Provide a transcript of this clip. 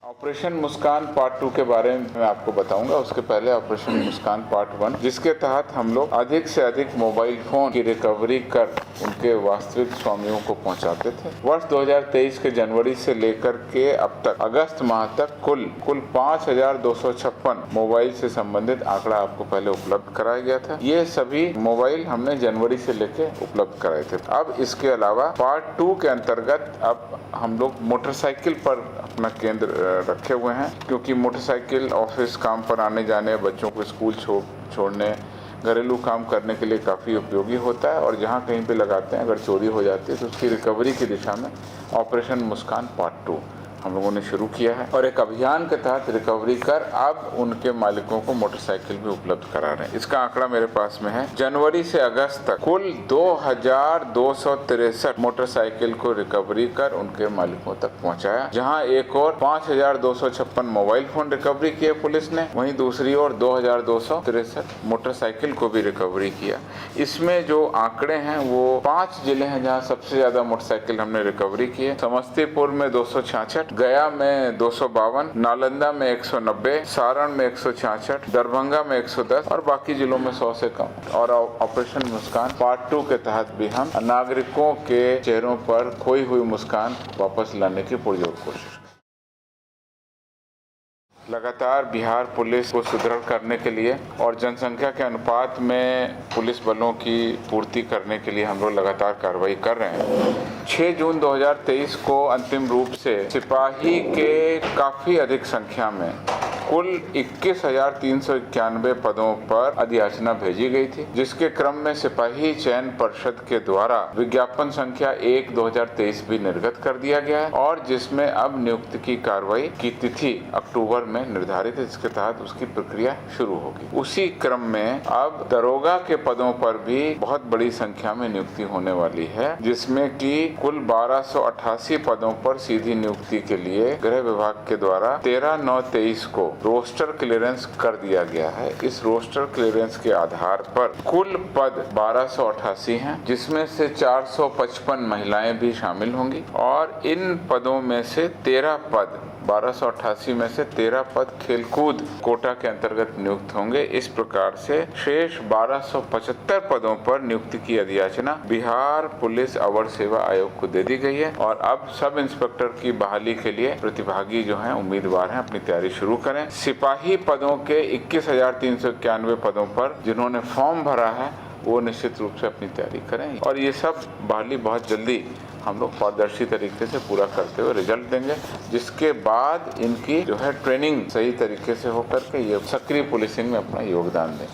Operation मुस्कान part 2 के बारे में मैं आपको बताऊंगा। उसके पहले ऑपरेशन मुस्कान पार्ट 1, जिसके तहत हम लोग अधिक से अधिक मोबाइल फोन की रिकवरी कर उनके वास्तविक स्वामियों को पहुंचाते थे। वर्ष 2023 के जनवरी से लेकर के अब तक अगस्त माह तक कुल 5,256 मोबाइल से संबंधित आंकड़ा आपको पहले उपलब्ध कराया गया था। ये सभी मोबाइल हमने जनवरी से लेके उपलब्ध कराए थे। अब इसके अलावा पार्ट 2 के अंतर्गत अब हम लोग मोटरसाइकिल पर अपना केंद्र रखे हुए हैं, क्योंकि मोटरसाइकिल ऑफिस काम पर आने जाने, बच्चों को स्कूल छोड़ने, घरेलू काम करने के लिए काफ़ी उपयोगी होता है। और जहाँ कहीं पे लगाते हैं अगर चोरी हो जाती है तो उसकी रिकवरी की दिशा में ऑपरेशन मुस्कान पार्ट 2 हम लोगों ने शुरू किया है। और एक अभियान के तहत रिकवरी कर अब उनके मालिकों को मोटरसाइकिल भी उपलब्ध करा रहे हैं। इसका आंकड़ा मेरे पास में है। जनवरी से अगस्त तक कुल 2,263 मोटरसाइकिल को रिकवरी कर उनके मालिकों तक पहुंचाया। जहां एक और 5,256 मोबाइल फोन रिकवरी किए पुलिस ने, वहीं दूसरी ओर 2,263 मोटरसाइकिल को भी रिकवरी किया। इसमें जो आंकड़े हैं वो 5 जिले हैं जहाँ सबसे ज्यादा मोटरसाइकिल हमने रिकवरी किए। समस्तीपुर में 266, गया में 252, नालंदा में 190, सारण में 166, दरभंगा में 110 और बाकी जिलों में 100 से कम। और ऑपरेशन मुस्कान पार्ट 2 के तहत भी हम नागरिकों के चेहरों पर खोई हुई मुस्कान वापस लाने की पुरजोर कोशिश। लगातार बिहार पुलिस को सुदृढ़ करने के लिए और जनसंख्या के अनुपात में पुलिस बलों की पूर्ति करने के लिए हम लोग लगातार कार्रवाई कर रहे हैं। 6 जून 2023 को अंतिम रूप से सिपाही के काफ़ी अधिक संख्या में कुल 21,391 पदों पर अधियाचना भेजी गई थी, जिसके क्रम में सिपाही चयन परिषद के द्वारा विज्ञापन संख्या 1/2023 भी निर्गत कर दिया गया है और जिसमें अब नियुक्ति की कार्रवाई की तिथि अक्टूबर में निर्धारित है, जिसके तहत उसकी प्रक्रिया शुरू होगी। उसी क्रम में अब दरोगा के पदों पर भी बहुत बड़ी संख्या में नियुक्ति होने वाली है, जिसमें कि कुल 1288 पदों पर सीधी नियुक्ति के लिए गृह विभाग के द्वारा 13/9/23 को रोस्टर क्लियरेंस कर दिया गया है। इस रोस्टर क्लियरेंस के आधार पर कुल पद 1288 हैं, जिसमें से 455 महिलाएं भी शामिल होंगी और इन पदों में से 13 पद 1288 में से 13 पद खेलकूद कोटा के अंतर्गत नियुक्त होंगे। इस प्रकार से शेष 1275 पदों पर नियुक्ति की अधियाचना बिहार पुलिस अवर सेवा आयोग को दे दी गई है और अब सब इंस्पेक्टर की बहाली के लिए प्रतिभागी जो हैं उम्मीदवार हैं अपनी तैयारी शुरू करें। सिपाही पदों के 21,391 पदों पर जिन्होंने फॉर्म भरा है वो निश्चित रूप से अपनी तैयारी करें और ये सब बहाली बहुत जल्दी हम लोग पारदर्शी तरीके से पूरा करते हुए रिजल्ट देंगे, जिसके बाद इनकी जो है ट्रेनिंग सही तरीके से होकर के ये सक्रिय पुलिसिंग में अपना योगदान दें।